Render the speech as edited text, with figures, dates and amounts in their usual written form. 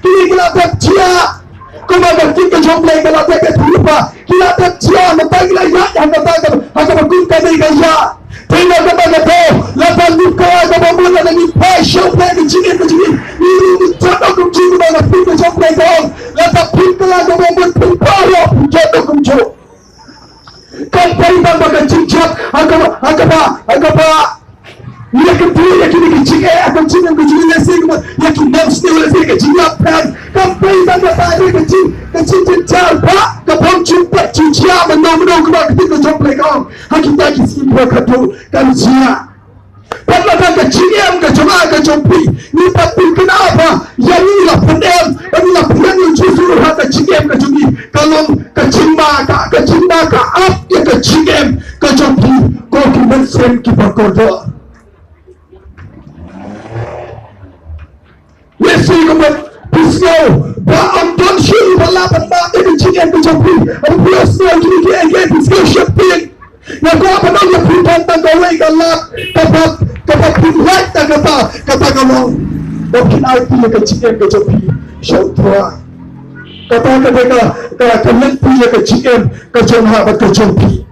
kini kita cia kumaga kita jomplay kalau kita lupa kita cia mata kita ya yang kata agak berguna dengan ya tinggal kata lepas luka agak bermula lagi passion lagi cingin ini jatuh kumcu mana kita jomplay kau lepas kita agak bermula pemparah jatuh kumcu kampai bangga cincak agak ia kedua yakini kecil akan cingin kecil nasi yakin nafsu nasi kecil apa kampai bangga tadi kecil cincak pak kapal cumpat cincak menang kepada kita jomplay kau hakita kisi berkatu kan cia pada kecil yang kecuma kecumpi ni tapi kenapa yang inilah pendem inilah yang justru hati kecil kecumpi kalau kecimba ka up ya kecil kecumpi kau kiban sen kibar kordo Lesi kemudian pisau baam dan syul balapan mata kecil kecumpi aku biasa gini dia pisau shopping yang kau apa nak yang pintar tanggawi galak kapal pintar kata kalau mungkin arti yang kecil kecumpi syautra kata mereka kalau kalian punya kecil kecumpi